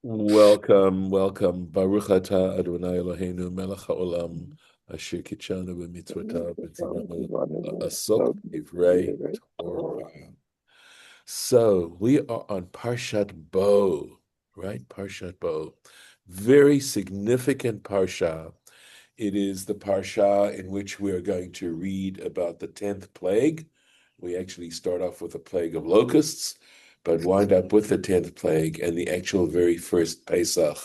Welcome. Baruch atah Adonai Eloheinu melech haolam asher kitshanu b'mitzvotav v'tzivanu la'asok divrei Torah. So we are on Parshat Bo, right? Parshat Bo. Very significant Parsha. It is the Parsha in which we are going to read about the 10th plague. We actually start off with the plague of locusts, but wind up with the 10th plague and the actual very first Pesach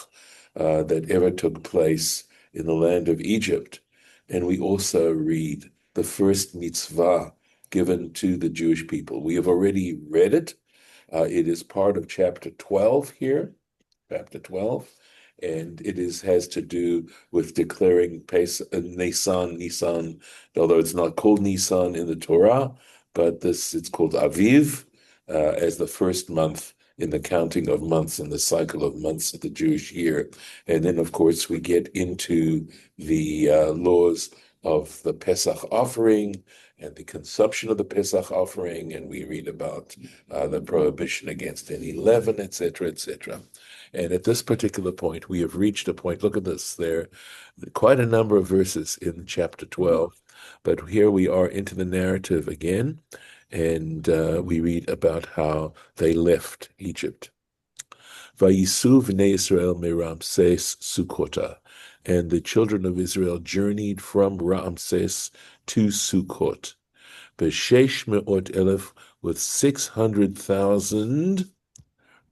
that ever took place in the land of Egypt. And we also read the first mitzvah given to the Jewish people. We have already read it. It is part of chapter 12 here, chapter 12, and it has to do with declaring Nisan, although it's not called Nisan in the Torah, but it's called Aviv, as the first month in the counting of months in the cycle of months of the Jewish year. And then, of course, we get into the laws of the Pesach offering and the consumption of the Pesach offering, and we read about the prohibition against any leaven, etc., etc. And at this particular point, we have reached a point. Look at this. There are quite a number of verses in chapter 12, but here we are into the narrative again, and we read about how they left Egypt. Vayisu v'nei Israel meRamses Sukkota, and the children of Israel journeyed from Ramses to Sukkot. B'sheish me'ot elef, with 600,000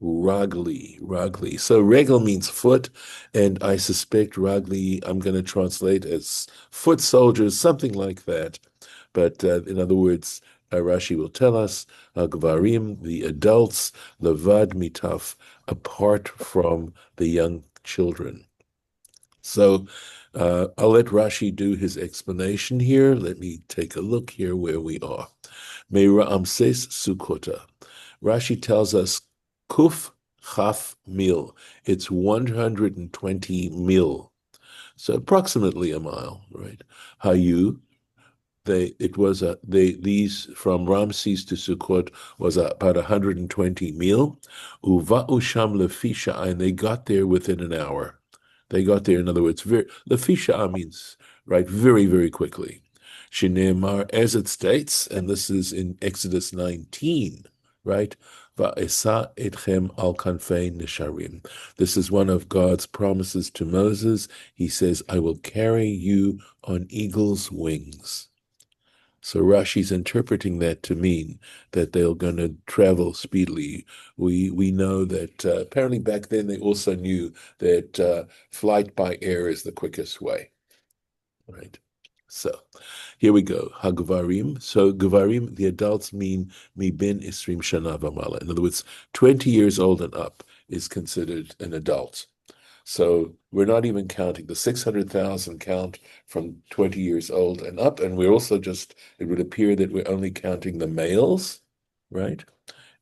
ragli. So regal means foot, and I suspect ragli I'm going to translate as foot soldiers, something like that. But in other words, Rashi will tell us, Gvarim, the adults, levad mitaf, apart from the young children. So I'll let Rashi do his explanation here. Let me take a look here where we are. Me'Ramses Sukkota. Rashi tells us Kuf Chaf Mil. It's 120 mil. So approximately a mile, right? Hayu, these from Ramses to Sukkot was about 120 mil. Uva'u sham lefisha, and they got there within an hour. They got there, in other words, lefisha means right, very, very quickly. Shinemar, as it states, and this is in Exodus 19, right? Va'esa etchem al kanfei nesharim. This is one of God's promises to Moses. He says, I will carry you on eagle's wings. So Rashi's interpreting that to mean that they're going to travel speedily. We know that apparently back then they also knew that flight by air is the quickest way, right? So here we go. Hagvarim. So Gvarim, the adults mean mi ben isrim shana v'mala. In other words, 20 years old and up is considered an adult. So we're not even counting the 600,000 count from 20 years old and up. And we're also it would appear that we're only counting the males, right?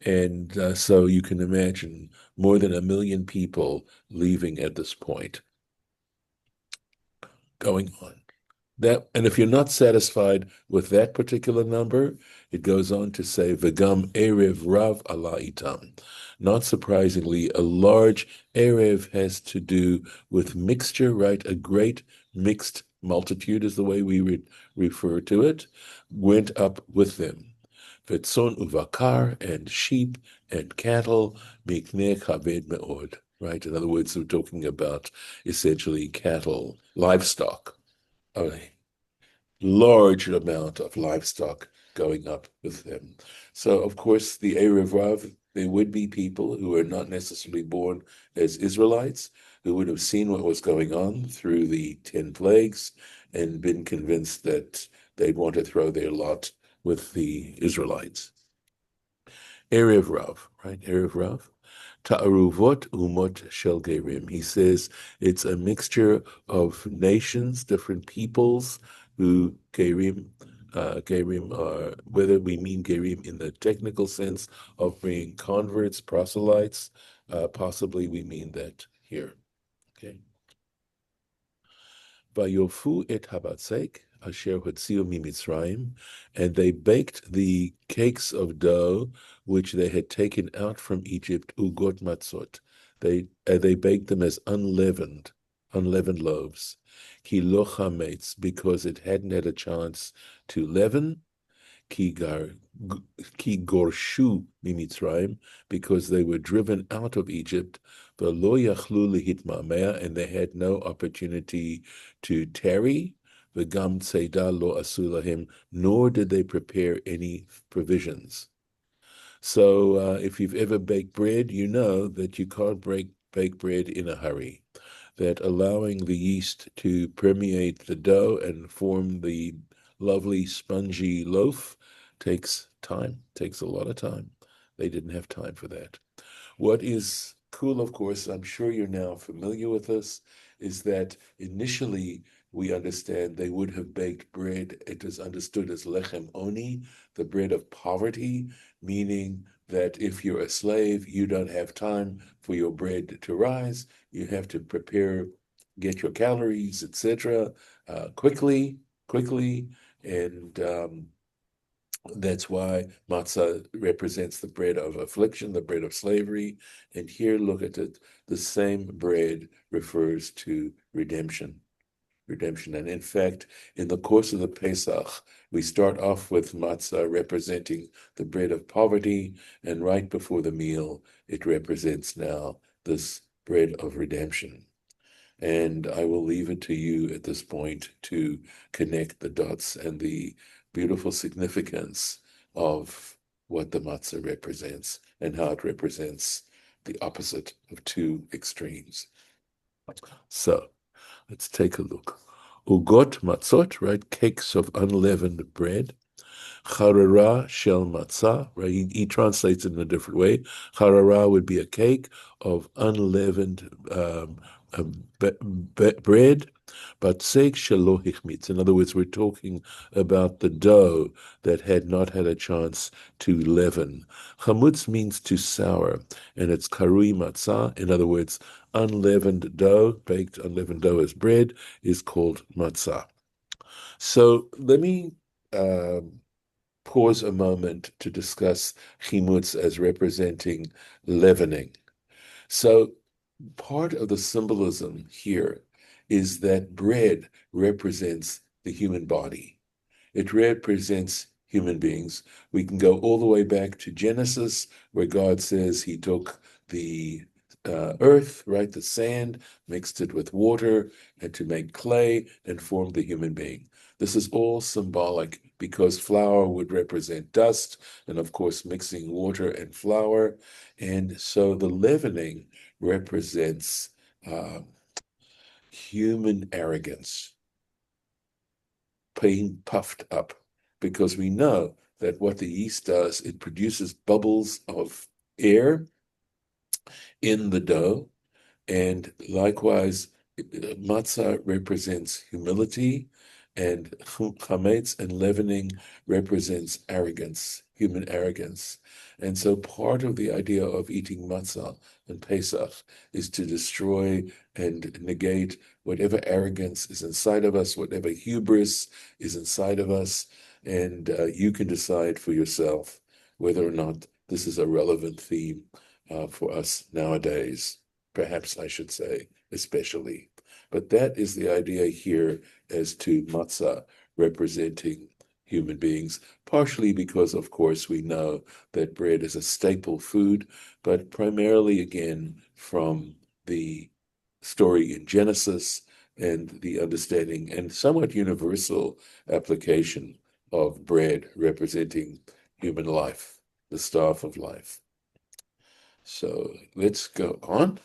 And so you can imagine more than 1 million people leaving at this point, going on. And if you're not satisfied with that particular number, it goes on to say, V'gam erev rav ala itam. Not surprisingly, a large erev has to do with mixture, right? A great mixed multitude is the way we would refer to it, went up with them. V'tzon uvakar, and sheep and cattle, mikneh kaved me'od, right? In other words, we're talking about essentially cattle, livestock. A large amount of livestock going up with them. So, of course, the Erev Rav, there would be people who are not necessarily born as Israelites, who would have seen what was going on through the 10 plagues and been convinced that they'd want to throw their lot with the Israelites. Erev Rav, right? Erev Rav. Ta'aruvot umot shel gerim. He says it's a mixture of nations, different peoples who gerim, gerim are, whether we mean gerim in the technical sense of being converts, proselytes, possibly we mean that here. Okay. Vayofu et habatzek asher hotziu mimitzrayim, and they baked the cakes of dough which they had taken out from Egypt, ugot matzot. They baked them as unleavened loaves. Ki lo chametz, because it hadn't had a chance to leaven. Ki gorshu mimitzrayim, because they were driven out of Egypt. V'lo yachlu lehitmameh, and they had no opportunity to tarry. V'gam tzeidah lo asu lahim, nor did they prepare any provisions. So if you've ever baked bread, you know that you can't bake bread in a hurry, that allowing the yeast to permeate the dough and form the lovely spongy loaf takes time, takes a lot of time. They didn't have time for that. What is cool, of course, I'm sure you're now familiar with this, is that initially we understand they would have baked bread. It is understood as lechem oni, the bread of poverty, meaning that if you're a slave, you don't have time for your bread to rise. You have to prepare, get your calories, etc., quickly, and that's why matzah represents the bread of affliction, the bread of slavery. And here, look at it, the same bread refers to redemption. And in fact, in the course of the Pesach, we start off with matzah representing the bread of poverty, and right before the meal, it represents now this bread of redemption. And I will leave it to you at this point to connect the dots and the beautiful significance of what the matzah represents and how it represents the opposite of two extremes. So let's take a look. Ugot matzot, right? Cakes of unleavened bread. Charara shel matzah, right? He translates it in a different way. Charara would be a cake of unleavened bread, but seik shelo hichmitz. In other words, we're talking about the dough that had not had a chance to leaven. Chamutz means to sour, and it's karui matzah. In other words, unleavened dough, baked unleavened dough as bread, is called matzah. So let me pause a moment to discuss chimutz as representing leavening. So part of the symbolism here is that bread represents the human body. It represents human beings. We can go all the way back to Genesis, where God says he took the earth, right, the sand, mixed it with water, and to make clay and formed the human being. This is all symbolic because flour would represent dust, and of course, mixing water and flour. And so the leavening represents human arrogance, being puffed up, because we know that what the yeast does, it produces bubbles of air in the dough, and likewise, matzah represents humility, and chametz and leavening represents arrogance, human arrogance. And so part of the idea of eating matzah and Pesach is to destroy and negate whatever arrogance is inside of us, whatever hubris is inside of us, and you can decide for yourself whether or not this is a relevant theme for us nowadays. Perhaps I should say, especially. But that is the idea here as to matzah representing human beings, partially because, of course, we know that bread is a staple food, but primarily, again, from the story in Genesis and the understanding and somewhat universal application of bread representing human life, the staff of life. So let's go on.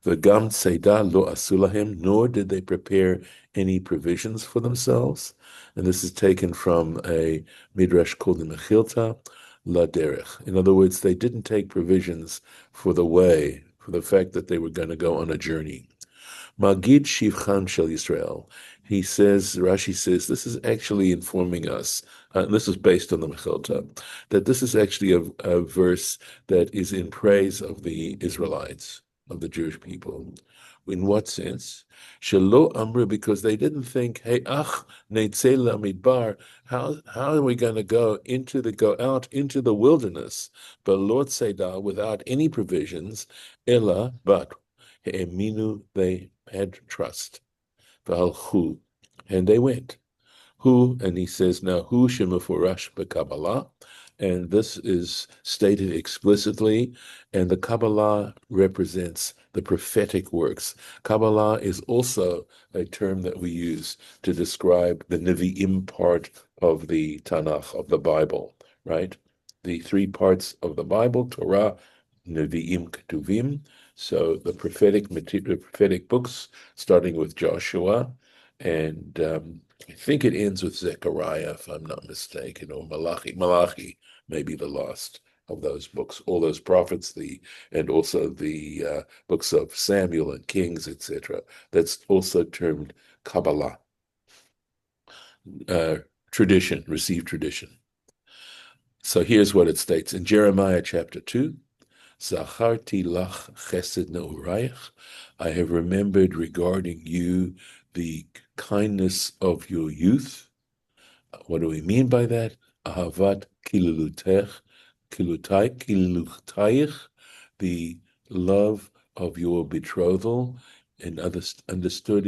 V'gam tzeidah lo asu lahem, nor did they prepare any provisions for themselves. And this is taken from a midrash called the Mechilta La Derech. In other words, they didn't take provisions for the way, for the fact that they were going to go on a journey. Magid Shivchan Shel Yisrael. He says, Rashi says, this is actually informing us, and this is based on the Mechilta, that this is actually a verse that is in praise of the Israelites. of the Jewish people. In what sense? Shelo Amru, because they didn't think, hey, neitzeh lamidbar, how are we going to go out into the wilderness, but Lord Seda, without any provisions, Ella, but Eminu, they had trust. V'halchu, and they went. Who, and he says now, who shemufurash b'Kabbalah, and this is stated explicitly, and the Kabbalah represents the prophetic works. Kabbalah is also a term that we use to describe the Nevi'im part of the Tanakh, of the Bible, right? The three parts of the Bible, Torah, Nevi'im, Ketuvim, so the prophetic books, starting with Joshua, and I think it ends with Zechariah, if I'm not mistaken, or Malachi. Malachi may be the last of those books, all those prophets, and also the books of Samuel and Kings, etc. That's also termed Kabbalah, tradition, received tradition. So here's what it states in Jeremiah chapter 2. Zacharti lach chesed ne'urayich. I have remembered regarding you the kindness of your youth. What do we mean by that? Ahavat kilutayich, the love of your betrothal, and understood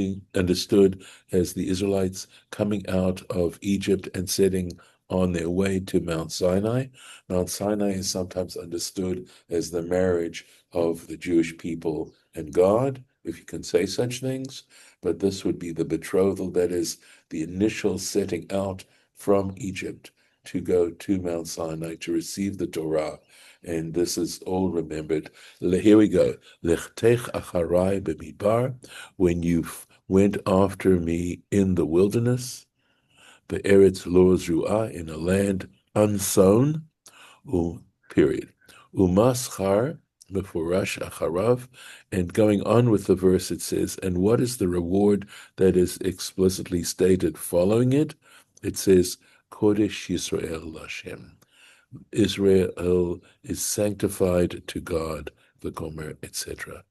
as the Israelites coming out of Egypt and setting on their way to Mount Sinai. Mount Sinai is sometimes understood as the marriage of the Jewish people and God, if you can say such things, but this would be the betrothal, that is the initial setting out from Egypt to go to Mount Sinai to receive the Torah. And this is all remembered. Here we go. Lechtech acharai b'midbar, when you went after me in the wilderness, the Eretz lo zu'ah, in a land unsown, period. Umaschar mefurash acharav, and going on with the verse, it says, and what is the reward that is explicitly stated following it? It says, Kodesh Yisrael Lashem. Israel is sanctified to God, the Gomer, etc.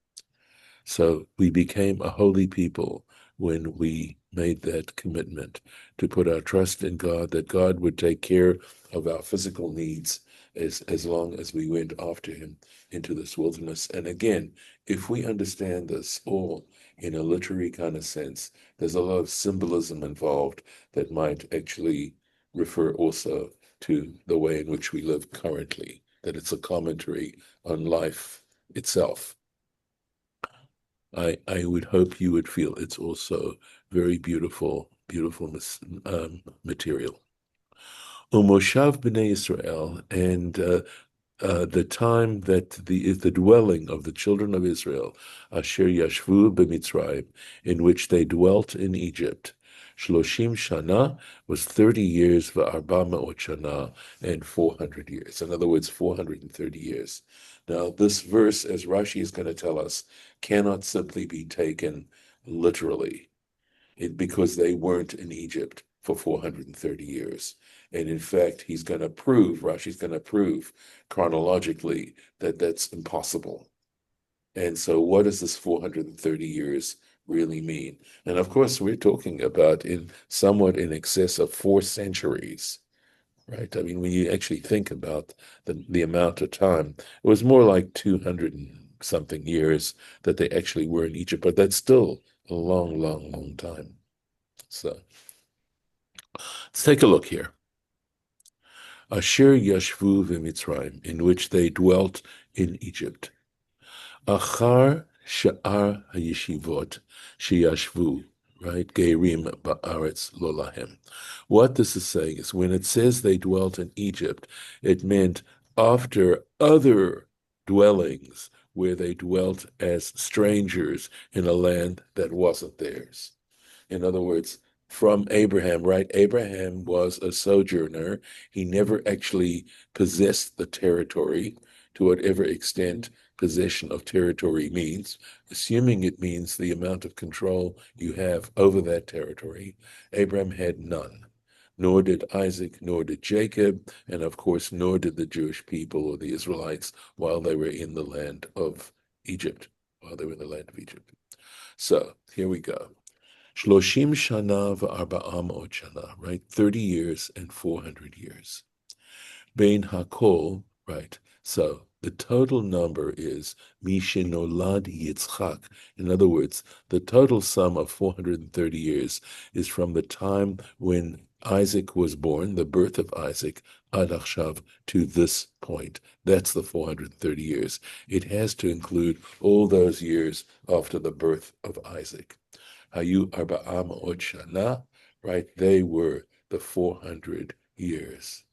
So we became a holy people when we made that commitment to put our trust in God, that God would take care of our physical needs as long as we went after him into this wilderness. And again, if we understand this all in a literary kind of sense, there's a lot of symbolism involved that might actually refer also to the way in which we live currently, that it's a commentary on life itself. I would hope you would feel it's also very beautiful material. Umoshav b'nei Israel, and the time that the dwelling of the children of Israel, asher yashvu b'Mitzrayim, in which they dwelt in Egypt. Shloshim shana was 30 years, v'arba me'ot shana, and 400 years. In other words, 430 years. Now, this verse, as Rashi is going to tell us, cannot simply be taken literally, because they weren't in Egypt for 430 years. And in fact, Rashi's going to prove chronologically that that's impossible. And so what does this 430 years really mean? And of course, we're talking about somewhat in excess of 4 centuries, right? I mean, when you actually think about the amount of time, it was more like 200 and something years that they actually were in Egypt, but that's still a long, long, long time. So let's take a look here. Asher Yashvu v'Mitzrayim, in which they dwelt in Egypt. Achar Sha'ar HaYeshivot Sheyashvu, right? Geirim Ba'aretz Lo Lahem. What this is saying is, when it says they dwelt in Egypt, it meant after other dwellings where they dwelt as strangers in a land that wasn't theirs. In other words, from Abraham, right? Abraham was a sojourner. He never actually possessed the territory to whatever extent possession of territory means, assuming it means the amount of control you have over that territory. Abraham had none, nor did Isaac, nor did Jacob, and of course, nor did the Jewish people or the Israelites while they were in the land of Egypt. while they were in the land of Egypt. So here we go. Shloshim shana v'arba'a ma'ot shana, right? 30 years and 400 years. Bein hakol, right? So the total number is Mishinolad Yitzchak. In other words, the total sum of 430 years is from the time when Isaac was born, the birth of Isaac, Ad Achshav, to this point. That's the 430 years. It has to include all those years after the birth of Isaac. Hayu Arba'a Ma'ot Shana, right? They were the 400 years.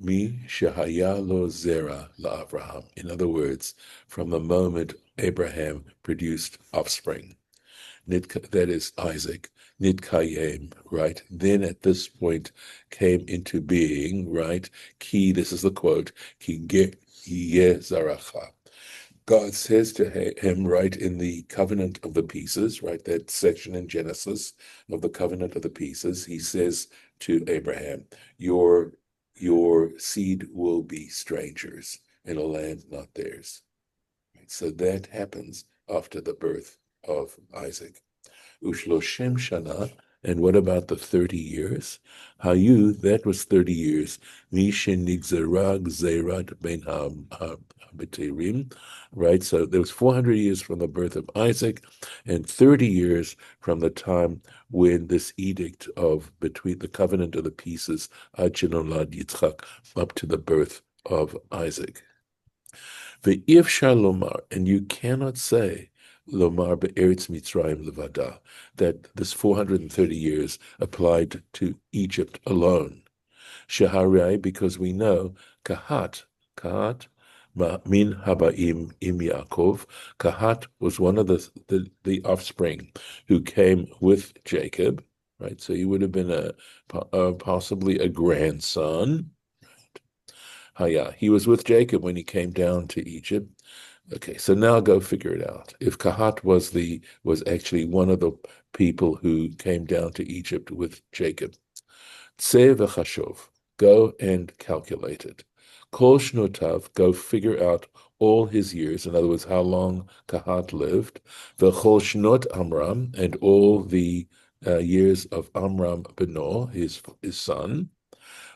Mi shehaya lo zera la'Avraham. In other words, from the moment Abraham produced offspring, that is Isaac, nitkayem, right? Then at this point came into being, right? This is the quote, ki yeh zaracha. God says to him, right, in the covenant of the pieces, right, that section in Genesis of the covenant of the pieces, he says to Abraham, your seed will be strangers in a land not theirs. Right? So that happens after the birth of Isaac. Ushloshim shana, and what about the 30 years? Hayu, that was 30 years. Mishin nigzerag zerat ben ha-beterim, right? So there was 400 years from the birth of Isaac and 30 years from the time when this edict of between the covenant of the pieces, Ad Shenolad Yitzchak, up to the birth of Isaac. Ve'ifshar lomar, and you cannot say lomar be'eretz Mitzrayim levada, that this 430 years applied to Egypt alone. Sheharai, because we know Kahat min habaim im Yaakov. Kahat was one of the offspring who came with Jacob, right? So he would have been possibly a grandson. He was with Jacob when he came down to Egypt. Okay, so now go figure it out. If Kahat was actually one of the people who came down to Egypt with Jacob, Tseh v'chashov, go and calculate it. Kol shnotav, go figure out all his years. In other words, how long Kahat lived. V'chol shnot Amram, and all the years of Amram beno, his son.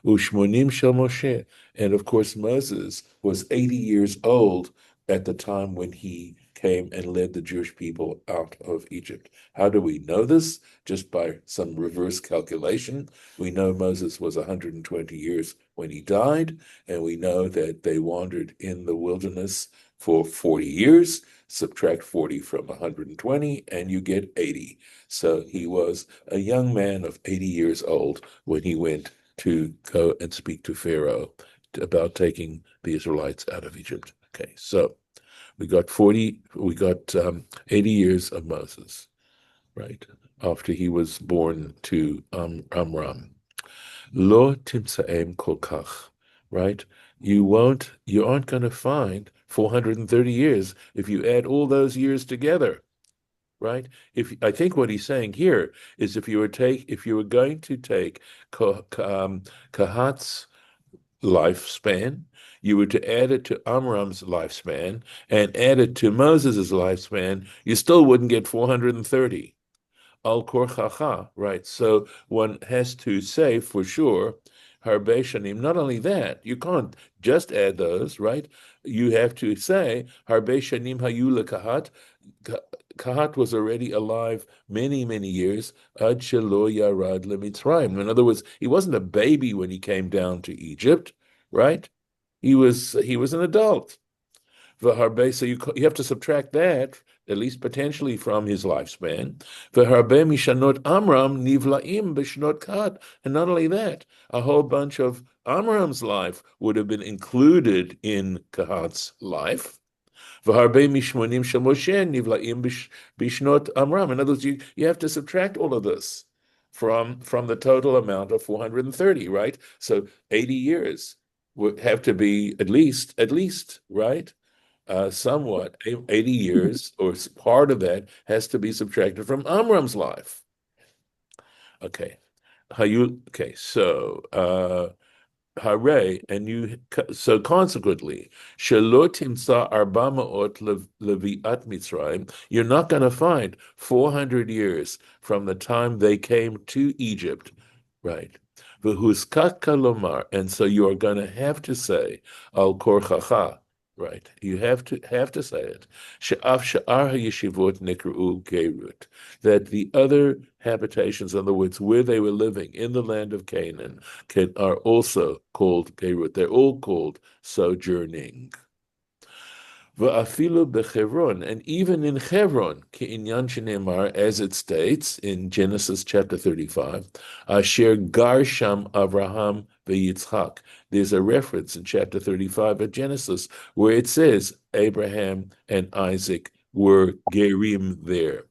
Ushmonim shel Moshe. And of course, Moses was 80 years old at the time when he came and led the Jewish people out of Egypt. How do we know this? Just by some reverse calculation. We know Moses was 120 years when he died, and we know that they wandered in the wilderness for 40 years. Subtract 40 from 120, and you get 80. So he was a young man of 80 years old when he went to go and speak to Pharaoh about taking the Israelites out of Egypt. Okay, so we got 80 years of Moses, right, after he was born to Amram. Lo timsaem kol kach, right? You aren't going to find 430 years if you add all those years together. Right? I think what he's saying here is if you were going to take Kahat's lifespan, you were to add it to Amram's lifespan and add it to Moses' lifespan, you still wouldn't get 430. Al Kor Chacha, right? So one has to say for sure, Harbe Shanim. Not only that, you can't just add those, right? You have to say Harbe Shanim Hayu LeKahat. Kahat was already alive many, many years. Ad Shelo Yarad LeMitzrayim. In other words, he wasn't a baby when he came down to Egypt, right? He was an adult. V'harbe, so you have to subtract that, at least potentially, from his lifespan. V'harbe mishanot Amram nivlaim b'shnot Kahat. And not only that, a whole bunch of Amram's life would have been included in Kahat's life. V'harbe mishmonim shel Moshe nivlaim b'shnot Amram. In other words, you have to subtract all of this from the total amount of 430, right? So 80 years would have to be at least, right? Somewhat, 80 years, or part of that has to be subtracted from Amram's life. Okay. So Hare, and so consequently, Shelo timsa arba ma'ot leviat Mitzrayim, you're not going to find 400 years from the time they came to Egypt, right? V'huskat kalomar, and so you are going to have to say al korchacha, right? You have to say it. She'af she'ar ha'yeshivot nikru gerut, that the other habitations, in other words, where they were living in the land of Canaan, are also called gerut. They're all called sojourning. Va'afilu bechevron, and even in Hebron, ke'inyan shenemar, as it states in Genesis chapter 35, asher gar sham Avraham ve'Yitzchak. There's a reference in chapter 35 of Genesis where it says Abraham and Isaac were gerim there.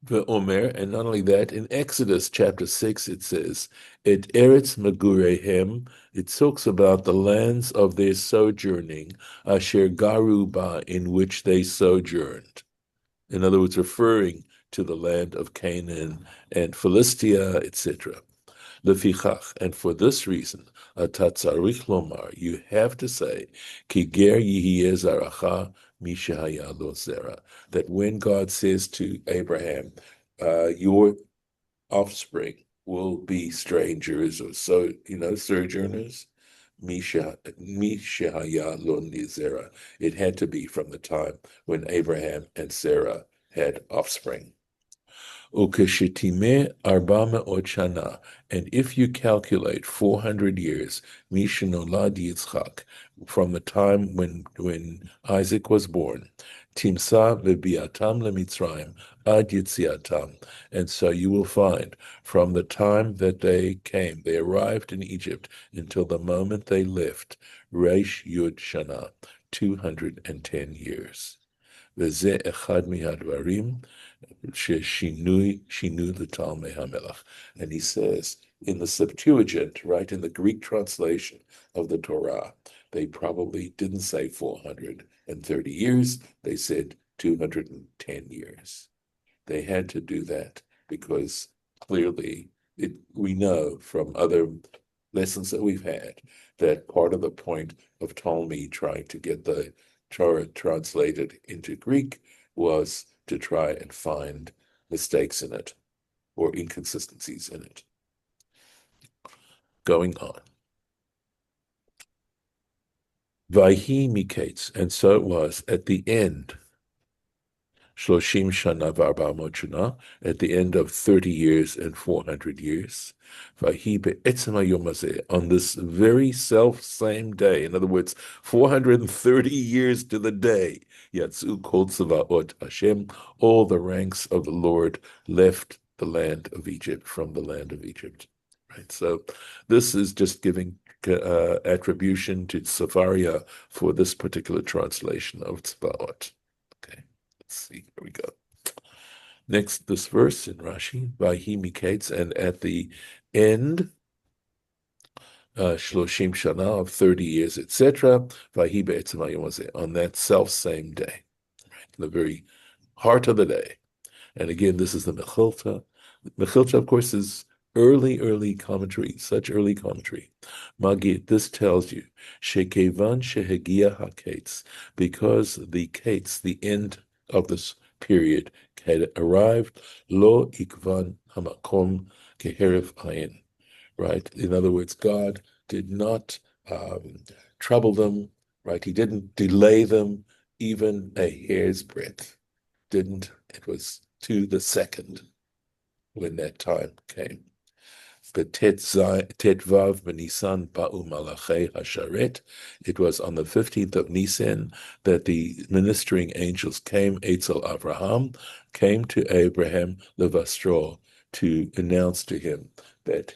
Omer, and not only that, in Exodus chapter 6, it says, Et Eretz Megurehem, it talks about the lands of their sojourning, Asher Garuba, in which they sojourned. In other words, referring to the land of Canaan and Philistia, etc. Lefichach, and for this reason, atatzarich lomar, you have to say, ki ger yihiyeh zaracha mishahaya lo zera, that when God says to Abraham, your offspring will be strangers or sojourners, mishahaya lo nizera. It had to be from the time when Abraham and Sarah had offspring. Ukeshitime arbama ochana, and if you calculate 400 years, Mishnolad Yitzchak, from the time when Isaac was born, Timsa lebiatam lemitzrayim ad yitziatam, and so you will find from the time that they arrived in Egypt until the moment they left, Reish Yud Shana, 210 years. V'zeh echad mihadvarim shinu l'talmei hamelach. And he says, in the Septuagint, right, in the Greek translation of the Torah, they probably didn't say 430 years, they said 210 years. They had to do that because clearly we know from other lessons that we've had that part of the point of Ptolemy trying to get the Torah translated into Greek was to try and find mistakes in it or inconsistencies in it. Going on. Vayhi miketz, and so it was at the end, Shloshim Shana v'Arba'amot Shana, at the end of 30 years and 400 years, Vayhi be'etzem hayom hazeh, on this very self-same day, in other words, 430 years to the day, Yatzu kol tzavaot Hashem, all the ranks of the Lord left the land of Egypt, from the land of Egypt. Right. So this is just giving attribution to Safaria for this particular translation of Tzvaot. Okay. Let's see, here we go. Next, this verse in Rashi, Vayhi miketz, and at the end, Shloshim Shana, of 30 years, etc., Vayhi be'etzem hayom hazeh, on that self-same day, right, the very heart of the day. And again, this is the Mechilta. Mechilta, of course, is early commentary, such early commentary. Magid, this tells you, Shekevan shehegia haketz, because the kates, the end of this period, had arrived, lo ikvan hamakom keherif ayin, right? In other words, God did not trouble them, right? He didn't delay them even a hair's breadth. Didn't. It was to the second when that time came. But Tetvav B'Nisan Ba'u Malachei Hasharet. It was on the 15th of Nisan that the ministering angels came, Eitzel Avraham, came to Abraham Levastro to announce to him that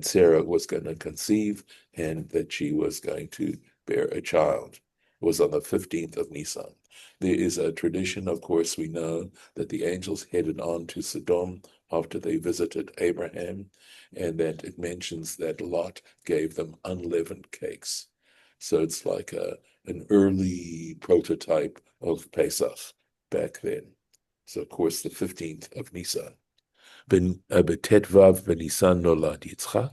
Sarah was going to conceive and that she was going to bear a child. It was on the 15th of Nisan. There is a tradition, of course, we know that the angels headed on to Sodom after they visited Abraham, and that it mentions that Lot gave them unleavened cakes. So it's like an early prototype of Pesach back then. So, of course, the 15th of Nisan. Betetvav benisan nolad Yitzchak.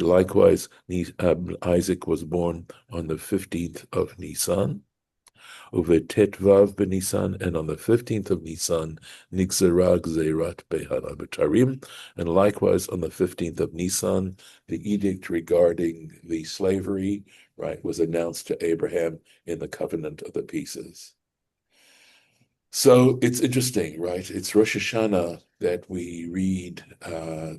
Likewise, Isaac was born on the 15th of Nisan. Uvetetvav benisan, and on the 15th of Nisan, Nixera Gzerat Behara Betarim, and likewise on the 15th of Nisan, the edict regarding the slavery, right, was announced to Abraham in the covenant of the pieces. So it's interesting, right? It's Rosh Hashanah that we read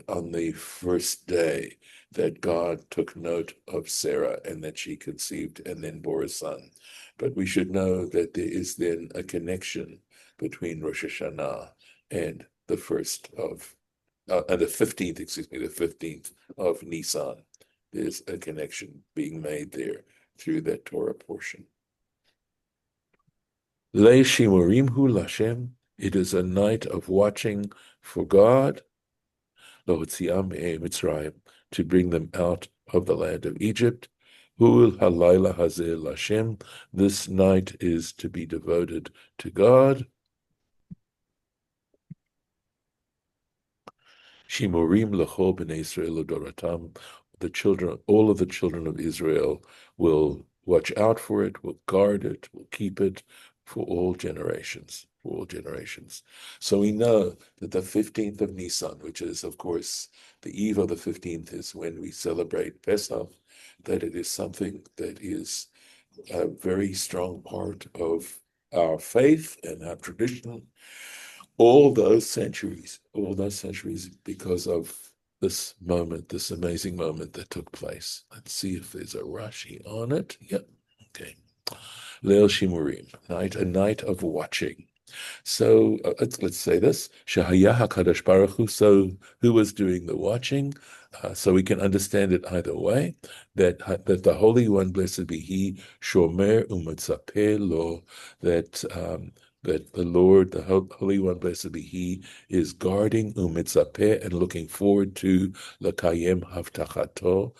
on the first day that God took note of Sarah and that she conceived and then bore a son. But we should know that there is then a connection between Rosh Hashanah and the 15th, the 15th of Nisan. There's a connection being made there through that Torah portion. Le Shimurim Hu Lashem, it is a night of watching for God, Lohotziam Mitzrayim, to bring them out of the land of Egypt. Hul Halayla Hazeh Lashem, this night is to be devoted to God. Shimurim Lechol B'nei Israel Doratam, the children, all of the children of Israel will watch out for it, will guard it, will keep it for all generations, for all generations. So we know that the 15th of Nisan, which is, of course, the eve of the 15th is when we celebrate Pesach, that it is something that is a very strong part of our faith and our tradition, all those centuries, because of this moment, this amazing moment that took place. Let's see if there's a Rashi on it. Yep. Okay. Leil Shimurim, a night of watching. So let's say this: Shahaya Hakadosh Baruch Hu. So who was doing the watching? So we can understand it either way. That the Holy One, blessed be He, Shomer Umatzapeh Lo. That the Lord, the Holy One, blessed be He, is guarding Umitzapeh and looking forward to Lakayem Havtachato,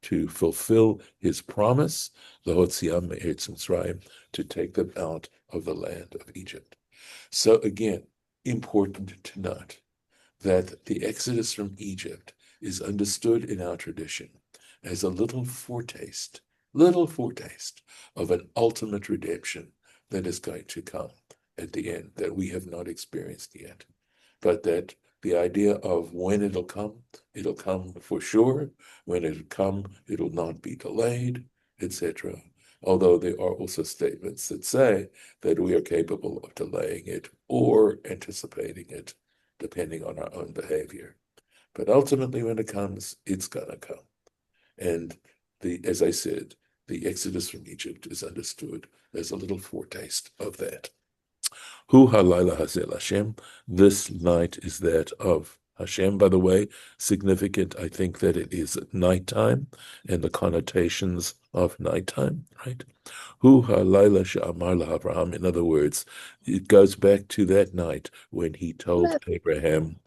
to fulfill His promise, Lahotziam Me'eretz Mitzrayim, to take them out of the land of Egypt. So again, important to note that the exodus from Egypt is understood in our tradition as a little foretaste of an ultimate redemption that is going to come at the end that we have not experienced yet. But that the idea of when it'll come for sure. When it'll come, it'll not be delayed, etc. Although there are also statements that say that we are capable of delaying it or anticipating it, depending on our own behavior. But ultimately, when it comes, it's going to come. And as I said, the exodus from Egypt is understood as a little foretaste of that. Hu halayla hazel Hashem. This night is that of Hashem. By the way, significant, I think, that it is nighttime and the connotations of nighttime, right? Hu halayla she'amar Abraham. In other words, it goes back to that night when he told Abraham,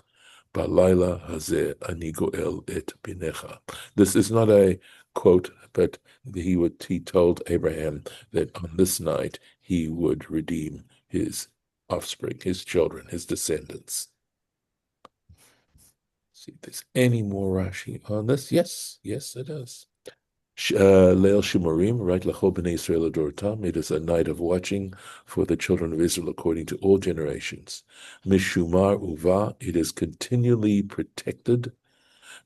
Balayla hazeh ani goel et binecha. This is not a quote, but he told Abraham that on this night he would redeem his offspring, his children, his descendants. See if there's any more Rashi on this. Yes, it is. Leil Shimurim, right? Lachol b'nei Israel adorotam. It is a night of watching for the children of Israel according to all generations. Mishumar uva. It is continually protected.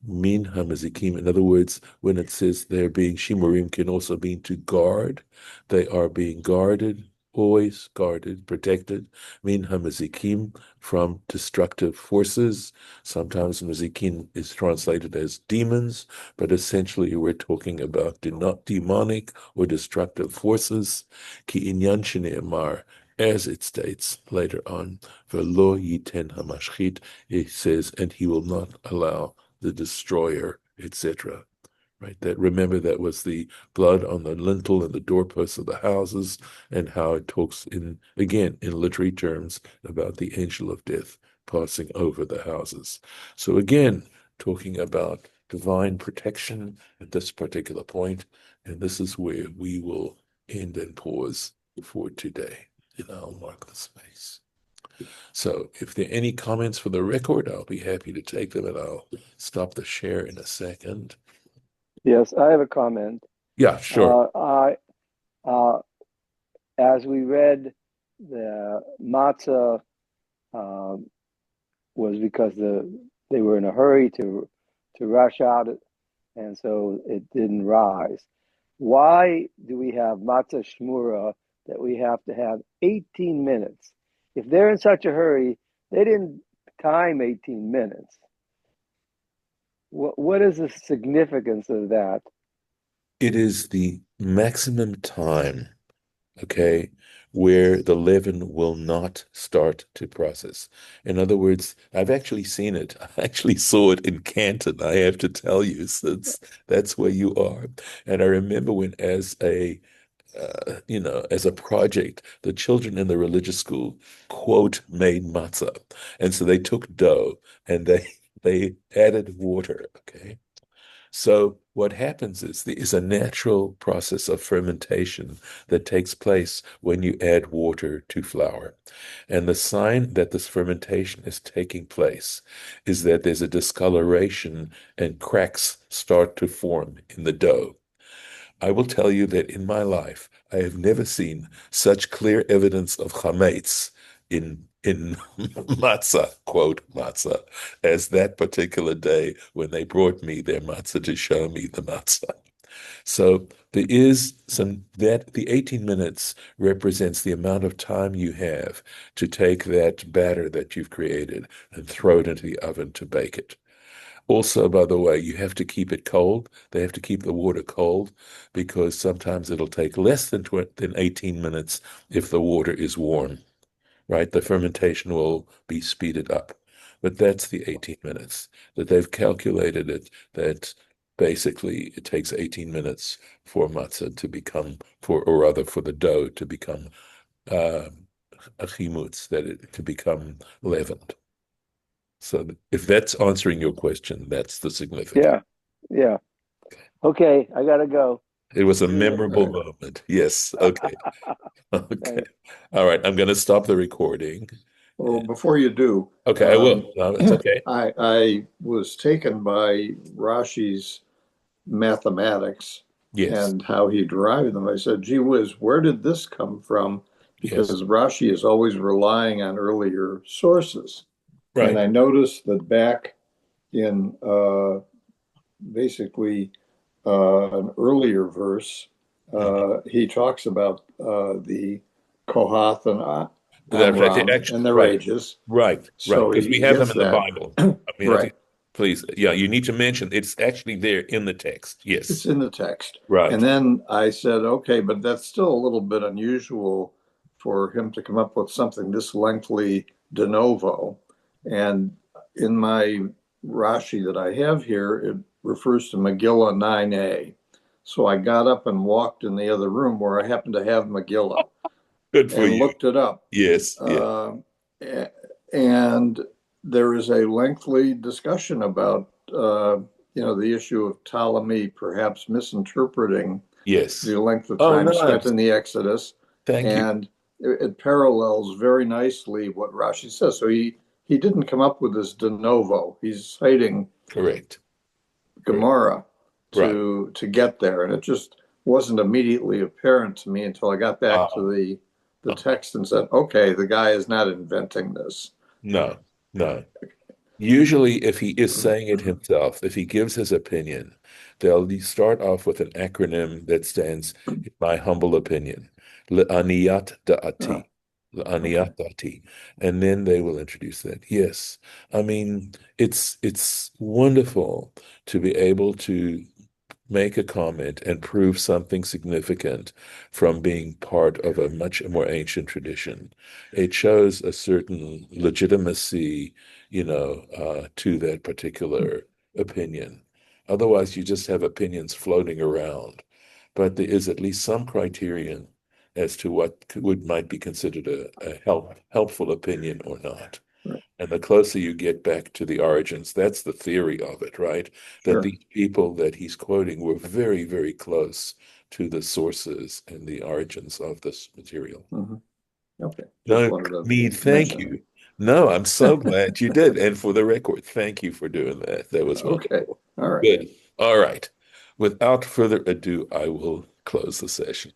Min hamazikim. In other words, when it says they're being shimurim, can also mean to guard. They are being guarded, always guarded, protected. Min hamazikim, from destructive forces. Sometimes mazikim is translated as demons, but essentially we're talking about demonic or destructive forces. Ki inyan shene'emar, as it states later on, velo yiten hamashchit, it says, and he will not allow the destroyer, etc. Right? Remember that was the blood on the lintel and the doorposts of the houses, and how it talks in literary terms about the angel of death passing over the houses. So again, talking about divine protection at this particular point, and this is where we will end and pause for today. And I'll mark the space. So if there are any comments for the record, I'll be happy to take them, and I'll stop the share in a second. Yes, I have a comment. Yeah, sure. I uh, as we read, the matzah um, was because they were in a hurry to rush out, and so it didn't rise. Why do we have matzah shmura that we have to have 18 minutes? If they're in such a hurry, they didn't time 18 minutes. What is the significance of that? It is the maximum time, okay, where the leaven will not start to process. In other words, I've actually seen it. I actually saw it in Canton, I have to tell you, since that's where you are. And I remember when, as a project, the children in the religious school, quote, made matzah. And so they took dough and they added water, okay? So what happens is there is a natural process of fermentation that takes place when you add water to flour. And the sign that this fermentation is taking place is that there's a discoloration and cracks start to form in the dough. I will tell you that in my life, I have never seen such clear evidence of chametz in matzah, quote matzah, as that particular day when they brought me their matzah to show me the matzah. So there is that the 18 minutes represents the amount of time you have to take that batter that you've created and throw it into the oven to bake it. Also, by the way, you have to keep it cold. They have to keep the water cold because sometimes it'll take less than 18 minutes if the water is warm, right? The fermentation will be speeded up. But that's the 18 minutes that they've calculated it, that basically it takes 18 minutes for matzah to become, or rather for the dough to become uh, a chimutz, to become leavened. So if that's answering your question, that's the significance. Yeah, yeah. Okay, I gotta go. It was a See you. memorable moment. Yes. Okay. Okay. Thanks. All right. I'm going to stop the recording. Well, before you do, Okay, I will. No, it's okay. I was taken by Rashi's mathematics Yes. and how he derived them. I said, gee whiz, where did this come from? Yes. Because Rashi is always relying on earlier sources. And Right. I noticed that back in basically an earlier verse, Mhm. he talks about the Kohath and That's right. Amram and their Right. ages. Right. Right. So Because we he have them gets in the that. Bible. I mean, I think, Right. please, yeah, you need to mention it's actually there in the text. It's Yes. in the text. And Right. then I said, okay, but that's still a little bit unusual for him to come up with something this lengthy de novo. And in my Rashi that I have here, it refers to Megillah 9a. So I got up and walked in the other room where I happened to have Megillah Good for and you. looked it up. Yes. Yeah. Uh, and there is a lengthy discussion about the issue of Ptolemy perhaps misinterpreting Yes. the length of Oh, time spent nice. in the Exodus, Thank you. and it parallels very nicely what Rashi says. So he didn't come up with this de novo. He's citing Correct. Correct. Gemara Right. to get there, and it just wasn't immediately apparent to me until I got back to Uh, the text and said, okay, the guy is not inventing this. no, no. Usually, if he is saying it himself, if he gives his opinion, they'll start off with an acronym that stands, in my humble opinion, Le'aniyat Oh, da'ati, okay, Le'aniyat da'ati, and then they will introduce that. Yes, I mean, it's wonderful to be able to make a comment and prove something significant from being part of a much more ancient tradition. It shows a certain legitimacy, to that particular opinion. Otherwise, you just have opinions floating around. But there is at least some criterion as to what might be considered a helpful opinion or not. right, And the closer you get back to the origins, that's the theory of it, right? That sure. these people that he's quoting were very, very close to the sources and the origins of this material. Hmm. Okay, just No, wanted to Mead, thank mention that. you. No, I'm so glad you did. And for the record, thank you for doing that. That was Okay. wonderful. All right. Good. All right. Without further ado, I will close the session.